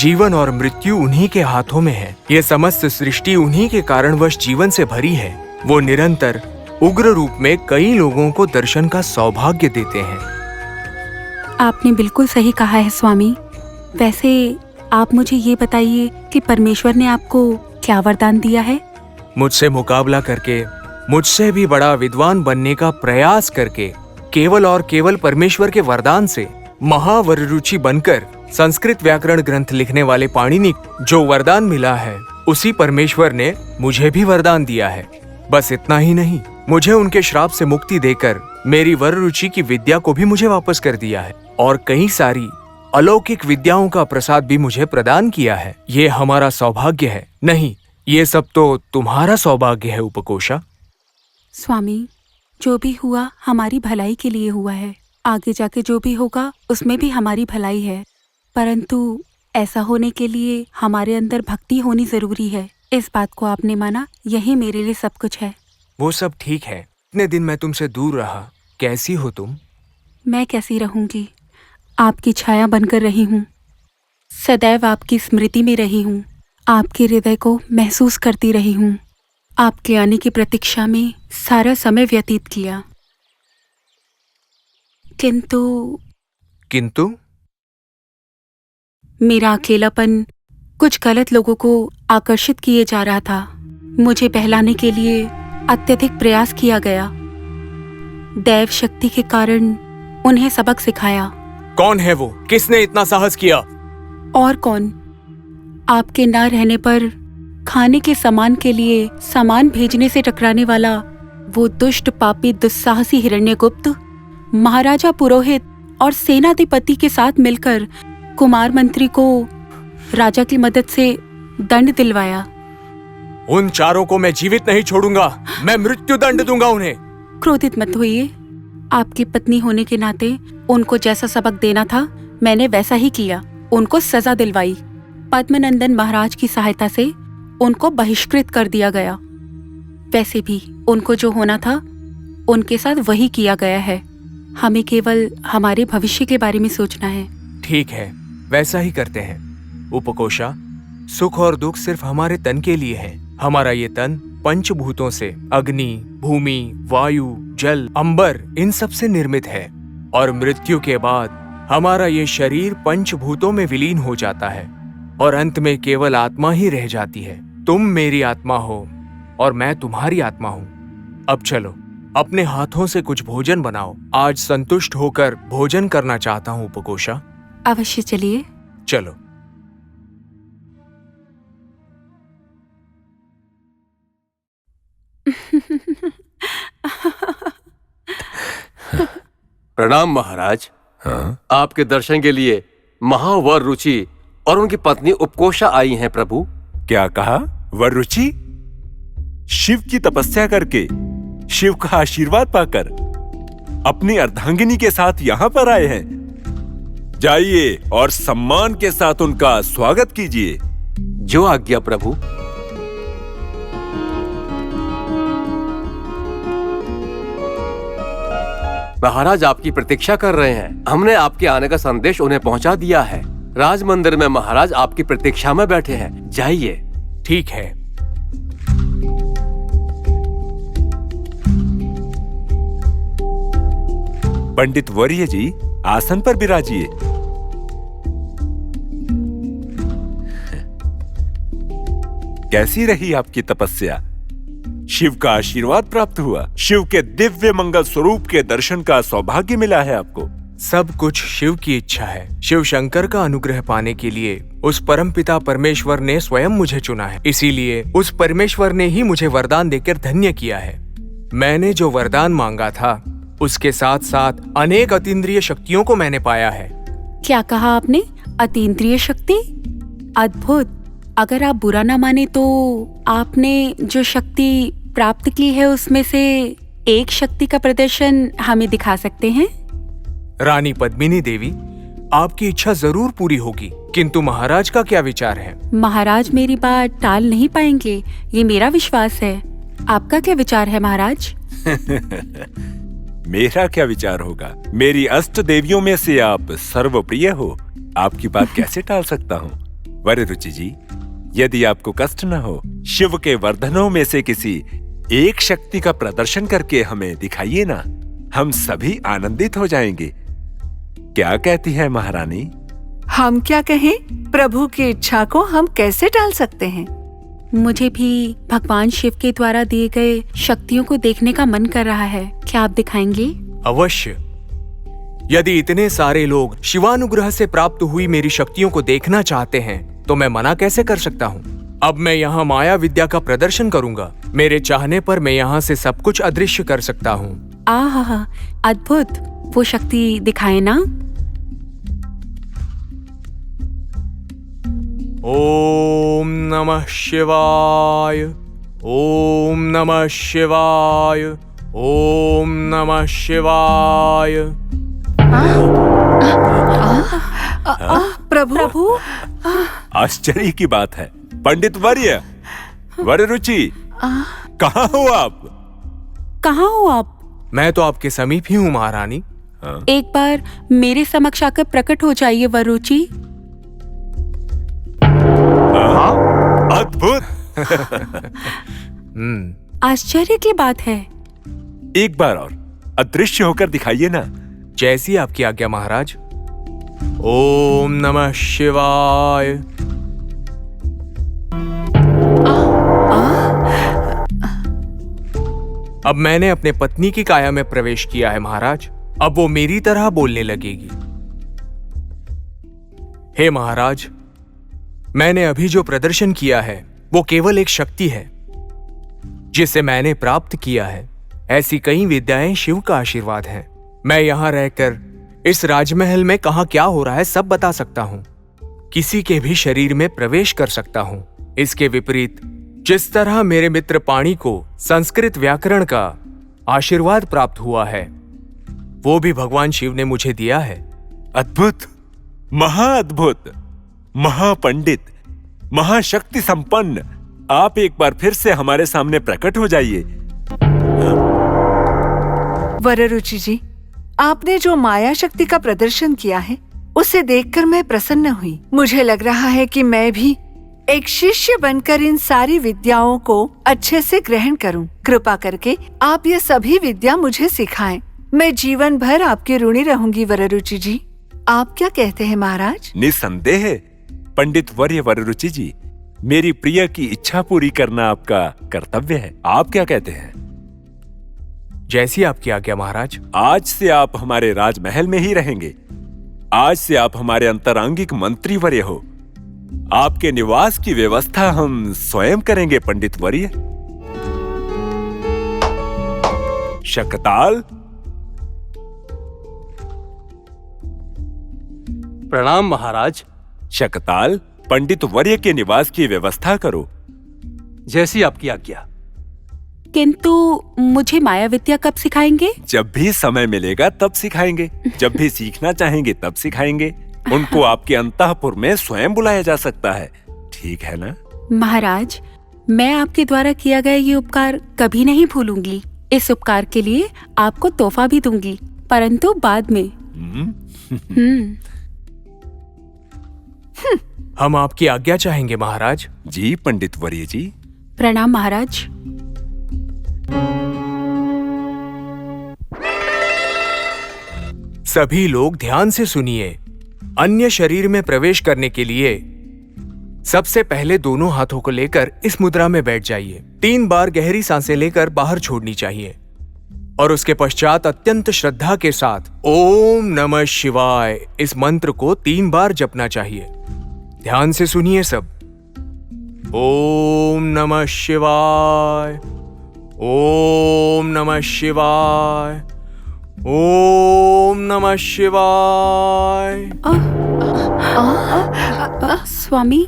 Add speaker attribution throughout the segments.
Speaker 1: जीवन और मृत्यु उन्हीं के हाथों में है। ये समस्त सृष्टि उन्हीं के कारणवश जीवन से भरी है। वो निरंतर उग्र रूप में कई लोगों को दर्शन का सौभाग्य देते हैं।
Speaker 2: आपने बिल्कुल सही कहा है स्वामी। वैसे आप मुझे ये बताइए कि परमेश्वर ने आपको क्या वरदान दिया है?
Speaker 1: मुझसे मुकाबला करके, मुझसे भी बड़ा विद्वान बनने का प्रयास करके, केवल और केवल परमेश्वर के वरदान से महावररुचि बनकर संस्कृत व्याकरण ग्रंथ लिखने वाले पाणिनि जो वरदान मिला है, उसी परमेश्वर ने मुझे भी वरदान दिया है। बस इतना ही नहीं, मुझे उनके श्राप से मुक्ति देकर मेरी वररुचि की विद्या को भी मुझे वापस कर दिया है और कई सारी अलौकिक विद्याओं का प्रसाद भी मुझे प्रदान किया है। ये हमारा सौभाग्य है। नहीं, ये सब तो तुम्हारा सौभाग्य है उपकोषा।
Speaker 2: स्वामी, जो भी हुआ हमारी भलाई के लिए हुआ है। आगे जाके जो भी होगा उसमें भी हमारी भलाई है। परंतु ऐसा होने के लिए हमारे अंदर भक्ति होनी जरूरी है। इस बात को आपने माना, यही मेरे लिए सब कुछ है।
Speaker 1: वो सब ठीक है। इतने दिन मैं तुमसे दूर रहा, कैसी हो तुम?
Speaker 2: मैं कैसी रहूंगी? आपकी छाया बनकर रही हूँ, सदैव आपकी स्मृति में रही हूँ, आपके हृदय को महसूस करती रही हूँ, आपके आने की प्रतीक्षा में सारा समय व्यतीत किया। किंतु मेरा अकेलापन कुछ गलत लोगों को आकर्षित किए जा रहा था। मुझे बहलाने के लिए अत्यधिक प्रयास किया गया। दैव शक्ति के कारण उन्हें सबक सिखाया।
Speaker 1: कौन है वो? किसने इतना साहस किया?
Speaker 2: और कौन? आपके ना रहने पर खाने के सामान के लिए सामान भेजने से टकराने वाला वो दुष्ट पापी दुस्साहसी हिरण्यगुप्त महाराजा पुरोहित और सेनाधिपति के साथ मिलकर कुमार मंत्री को राजा की मदद से दंड दिलवाया।
Speaker 1: उन चारों को मैं जीवित नहीं छोड़ूंगा। मैं मृत्यु दंड दूंगा उन्हें।
Speaker 2: क्रोधित मत होइए। आपकी पत्नी होने के नाते उनको जैसा सबक देना था मैंने वैसा ही किया। उनको सजा दिलवाई। पद्मनंदन महाराज की सहायता से उनको बहिष्कृत कर दिया गया। वैसे भी उनको जो होना था उनके साथ वही किया गया है। हमें केवल हमारे भविष्य के बारे में सोचना है।
Speaker 1: ठीक है, वैसा ही करते हैं। उपकोषा, सुख और दुख सिर्फ हमारे तन के लिए है। हमारा ये तन पंचभूतों से, अग्नि, भूमि, वायु, जल, अंबर, इन सब से निर्मित है और मृत्यु के बाद हमारा ये शरीर पंचभूतों में विलीन हो जाता है और अंत में केवल आत्मा ही रह जाती है। तुम मेरी आत्मा हो और मैं तुम्हारी आत्मा हूँ। अब चलो, अपने हाथों से कुछ भोजन बनाओ। आज संतुष्ट होकर भोजन करना चाहता हूँ उपकोषा।
Speaker 2: अवश्य, चलिए।
Speaker 1: चलो।
Speaker 3: प्रणाम महाराज।
Speaker 4: हाँ?
Speaker 3: आपके दर्शन के लिए महावर रुचि और उनकी पत्नी उपकोषा आई हैं प्रभु।
Speaker 4: क्या कहा? वररुचि? शिव की तपस्या करके, शिव का आशीर्वाद पाकर अपनी अर्धांगिनी के साथ यहाँ पर आए हैं। जाइए और सम्मान के साथ उनका स्वागत कीजिए।
Speaker 3: जो आज्ञा प्रभु। महाराज आपकी प्रतीक्षा कर रहे हैं। हमने आपके आने का संदेश उन्हें पहुंचा दिया है। राज मंदिर में महाराज आपकी प्रतीक्षा में बैठे हैं। जाइए।
Speaker 1: ठीक है।
Speaker 4: पंडित वर्य जी, आसन पर विराजिए। कैसी रही आपकी तपस्या? शिव का आशीर्वाद प्राप्त हुआ? शिव के दिव्य मंगल स्वरूप के दर्शन का सौभाग्य मिला है आपको?
Speaker 1: सब कुछ शिव की इच्छा है। शिव शंकर का अनुग्रह पाने के लिए उस परमपिता परमेश्वर ने स्वयं मुझे चुना है। इसीलिए उस परमेश्वर ने ही मुझे वरदान देकर धन्य किया है। मैंने जो वरदान मांगा था उसके साथ साथ अनेक अतीन्द्रिय शक्तियों को मैंने पाया है।
Speaker 2: क्या कहा आपने? अतीन्द्रिय शक्ति? अद्भुत। अगर आप बुरा ना माने तो आपने जो शक्ति प्राप्त की है उसमें से एक शक्ति का प्रदर्शन हमें दिखा सकते हैं?
Speaker 1: रानी पद्मिनी देवी, आपकी इच्छा जरूर पूरी होगी, किंतु महाराज का क्या विचार है?
Speaker 2: महाराज मेरी बात टाल नहीं पाएंगे, ये मेरा विश्वास है। आपका क्या विचार है महाराज?
Speaker 4: मेरा क्या विचार होगा? मेरी अष्ट देवियों में से आप सर्वप्रिय हो। आपकी बात कैसे टाल सकता हूँ? वररुचि जी, यदि आपको कष्ट न हो, शिव के वर्धनों में से किसी एक शक्ति का प्रदर्शन करके हमें दिखाइए ना। हम सभी आनंदित हो जाएंगे। क्या कहती है महारानी?
Speaker 5: हम क्या कहें? प्रभु की इच्छा को हम कैसे टाल सकते हैं?
Speaker 2: मुझे भी भगवान शिव के द्वारा दिए गए शक्तियों को देखने का मन कर रहा है। क्या आप दिखाएंगे?
Speaker 1: अवश्य। यदि इतने सारे लोग शिवानुग्रह से प्राप्त हुई मेरी शक्तियों को देखना चाहते हैं तो मैं मना कैसे कर सकता हूँ। अब मैं यहाँ माया विद्या का प्रदर्शन करूंगा। मेरे चाहने पर मैं यहाँ से सब कुछ अदृश्य कर सकता हूँ।
Speaker 2: आहा, अद्भुत। वो शक्ति दिखाए ना।
Speaker 1: ओम नमः शिवाय, ओम नमः शिवाय, ओम नमः शिवाय।
Speaker 5: प्रभु,
Speaker 4: आश्चर्य की बात है। पंडित वर्य, वररुचि, कहाँ हो आप?
Speaker 2: कहाँ हो आप?
Speaker 1: मैं तो आपके समीप ही हूँ महारानी।
Speaker 2: एक बार मेरे समक्ष आकर प्रकट हो जाइए वररुचि।
Speaker 4: अद्भुत।
Speaker 2: आश्चर्य की बात है।
Speaker 4: एक बार और अदृश्य होकर दिखाइए ना।
Speaker 1: जैसी आपकी आज्ञा महाराज। ओम नमः शिवाय। अब मैंने अपने पत्नी की काया में प्रवेश किया है महाराज। अब वो मेरी तरह बोलने लगेगी। हे महाराज, मैंने अभी जो प्रदर्शन किया है वो केवल एक शक्ति है जिसे मैंने प्राप्त किया है। ऐसी कई विद्याएं शिव का आशीर्वाद है। मैं यहां रहकर इस राजमहल में कहां क्या हो रहा है सब बता सकता हूं। किसी के भी शरीर में प्रवेश कर सकता हूं। इसके विपरीत जिस तरह मेरे मित्र पाणी को संस्कृत व्याकरण का आशीर्वाद प्राप्त हुआ है वो भी भगवान शिव ने मुझे दिया है।
Speaker 4: अद्भुत, महाअद्भुत, महापंडित, महाशक्ति संपन्न। आप एक बार फिर से हमारे सामने प्रकट हो जाइए।
Speaker 5: वररुचि जी, आपने जो माया शक्ति का प्रदर्शन किया है उसे देखकर मैं प्रसन्न हुई। मुझे लग रहा है कि मैं भी एक शिष्य बनकर इन सारी विद्याओं को अच्छे से ग्रहण करूं। कृपा करके आप ये सभी विद्या मुझे सिखाएं। मैं जीवन भर आपकी ऋणी रहूंगी वररुचि जी। आप क्या कहते हैं महाराज?
Speaker 4: निसंदेह पंडित वर्य वररुचि जी, मेरी प्रिय की इच्छा पूरी करना आपका कर्तव्य है। आप क्या कहते हैं?
Speaker 1: जैसी आपकी आज्ञा महाराज।
Speaker 4: आज से आप हमारे राजमहल में ही रहेंगे। आज से आप हमारे अंतरंगिक मंत्री वर्य हो। आपके निवास की व्यवस्था हम स्वयं करेंगे पंडित वर्य। शकताल,
Speaker 3: प्रणाम महाराज।
Speaker 4: शकताल, पंडित वर्य के निवास की व्यवस्था करो।
Speaker 3: जैसी आपकी आज्ञा।
Speaker 2: किंतु मुझे माया विद्या कब सिखाएंगे?
Speaker 4: जब भी समय मिलेगा तब सिखाएंगे। जब भी सीखना चाहेंगे तब सिखाएंगे। उनको आपके अंतःपुर में स्वयं बुलाया जा सकता है। ठीक है ना?
Speaker 2: महाराज, मैं आपके द्वारा किया गया ये उपकार कभी नहीं भूलूंगी। इस उपकार के लिए आपको तोहफा भी दूंगी, परंतु बाद में।
Speaker 1: हम आपकी आज्ञा चाहेंगे महाराज।
Speaker 4: जी पंडित वर्य जी।
Speaker 2: प्रणाम महाराज।
Speaker 1: सभी लोग ध्यान से सुनिए। अन्य शरीर में प्रवेश करने के लिए सबसे पहले दोनों हाथों को लेकर इस मुद्रा में बैठ जाइए। 3 बार गहरी सांसें लेकर बाहर छोड़नी चाहिए और उसके पश्चात अत्यंत श्रद्धा के साथ ओम नमः शिवाय इस मंत्र को 3 बार जपना चाहिए। ध्यान से सुनिए सब। ओम नमः शिवाय, ओम नमः शिवाय, ओम नमः शिवाय।
Speaker 2: स्वामी,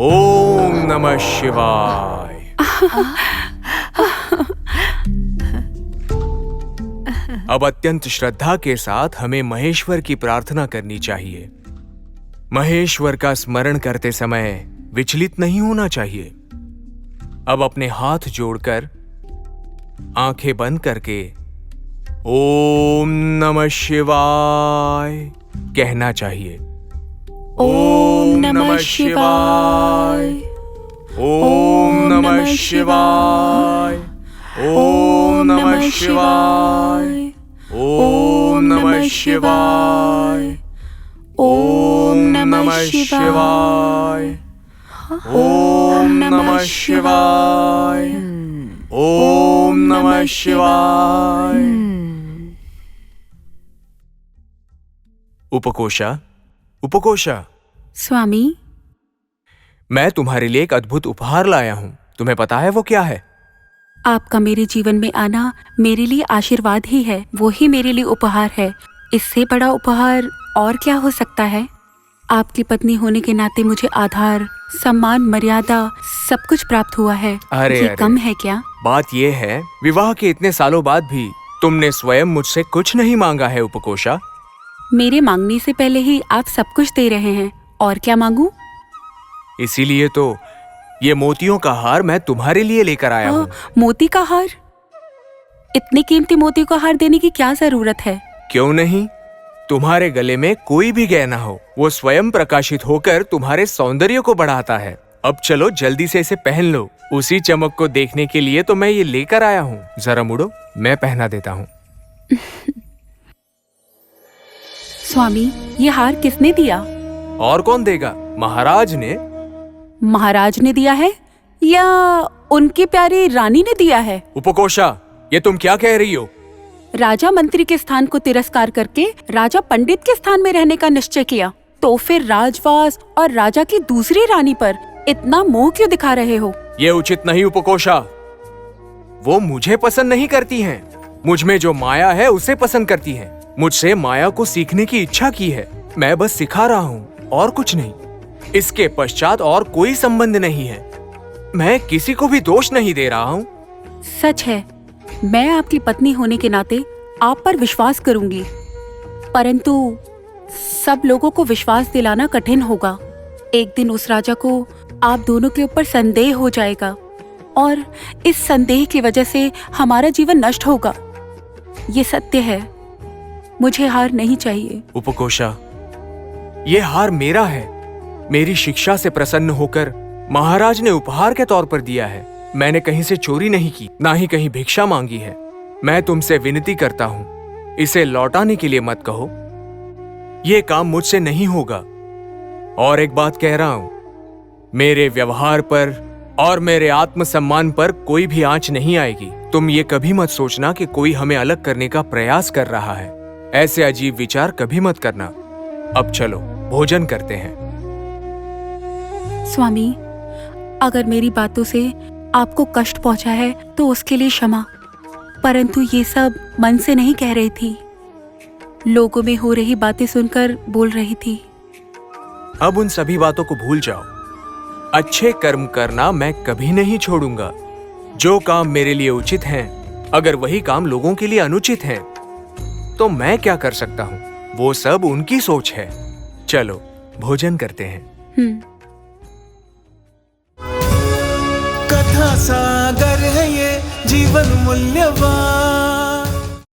Speaker 1: ओम नमः शिवाय। अब अत्यंत श्रद्धा के साथ हमें महेश्वर की प्रार्थना करनी चाहिए। महेश्वर का स्मरण करते समय विचलित नहीं होना चाहिए। अब अपने हाथ जोड़कर आंखें बंद करके ओम नमः शिवाय कहना चाहिए। ओम नमः शिवाय। ओम नमः शिवाय। ओम नमः शिवाय। ओम नमः शिवाय। ओम नमः शिवाय। ओम नमः शिवाय। ओम नमः शिवाय। उपकोषा, उपकोषा,
Speaker 2: स्वामी,
Speaker 1: मैं तुम्हारे लिए एक अद्भुत उपहार लाया हूँ। तुम्हें पता है वो क्या है?
Speaker 2: आपका मेरे जीवन में आना मेरे लिए आशीर्वाद ही है, वो ही मेरे लिए उपहार है। इससे बड़ा उपहार और क्या हो सकता है? आपकी पत्नी होने के नाते मुझे आधार, सम्मान, मर्यादा सब कुछ प्राप्त हुआ है। ये कम है क्या?
Speaker 1: बात ये है, विवाह के इतने सालों बाद भी तुमने स्वयं मुझसे कुछ नहीं मांगा है उपकोषा।
Speaker 2: मेरे मांगने से पहले ही आप सब कुछ दे रहे हैं, और क्या मांगू?
Speaker 1: इसीलिए तो ये मोतियों का हार मैं तुम्हारे लिए लेकर आया हूँ।
Speaker 2: मोती का हार? इतने कीमती मोती का हार देने की क्या जरूरत है?
Speaker 1: क्यों नहीं? तुम्हारे गले में कोई भी गहना हो, वो स्वयं प्रकाशित होकर तुम्हारे सौंदर्य को बढ़ाता है। अब चलो जल्दी से इसे पहन लो। उसी चमक को देखने के लिए तो मैं ये लेकर आया हूँ। जरा मुड़ो, मैं पहना देता हूँ।
Speaker 2: स्वामी, ये हार किसने दिया?
Speaker 1: और कौन देगा? महाराज ने।
Speaker 2: महाराज ने दिया है या उनकी प्यारी रानी ने दिया है?
Speaker 1: उपकोषा, ये तुम क्या कह रही हो?
Speaker 2: राजा मंत्री के स्थान को तिरस्कार करके राजा पंडित के स्थान में रहने का निश्चय किया, तो फिर राजवास और राजा की दूसरी रानी पर इतना मोह क्यों दिखा रहे हो?
Speaker 1: ये उचित नहीं उपकोषा। वो मुझे पसंद नहीं करती हैं। मुझ में जो माया है उसे पसंद करती हैं। मुझसे माया को सीखने की इच्छा की है। मैं बस सिखा रहा हूँ और कुछ नहीं। इसके पश्चात और कोई संबंध नहीं है। मैं किसी को भी दोष नहीं दे रहा हूँ।
Speaker 2: सच है, मैं आपकी पत्नी होने के नाते आप पर विश्वास करूंगी, परंतु सब लोगों को विश्वास दिलाना कठिन होगा। एक दिन उस राजा को आप दोनों के ऊपर संदेह हो जाएगा और इस संदेह की वजह से हमारा जीवन नष्ट होगा। ये सत्य है। मुझे हार नहीं चाहिए।
Speaker 1: उपकोषा, ये हार मेरा है। मेरी शिक्षा से प्रसन्न होकर महाराज ने उपहार के तौर पर दिया है। मैंने कहीं से चोरी नहीं की, ना ही कहीं भिक्षा मांगी है। मैं तुमसे विनती करता हूँ, इसे लौटाने के लिए मत कहो। ये काम मुझसे नहीं होगा। और एक बात कह रहा हूँ, मेरे व्यवहार पर और मेरे आत्मसम्मान पर कोई भी आंच नहीं आएगी। तुम ये कभी मत सोचना कि कोई हमें अलग करने का प्रयास कर रहा है। ऐसे अजीब विचार कभी मत करना। अब चलो भोजन करते हैं।
Speaker 2: स्वामी, अगर मेरी बातों से आपको कष्ट पहुंचा है तो उसके लिए क्षमा, परंतु ये सब मन से नहीं कह रही थी। लोगों में हो रही बातें सुनकर बोल रही थी।
Speaker 1: अब उन सभी बातों को भूल जाओ। अच्छे कर्म करना मैं कभी नहीं छोड़ूंगा। जो काम मेरे लिए उचित हैं, अगर वही काम लोगों के लिए अनुचित हैं, तो मैं क्या कर सकता हूँ? वो सब उनकी सोच है। चलो भोजन करते हैं।
Speaker 6: कथा सागर है ये जीवन मूल्यवान।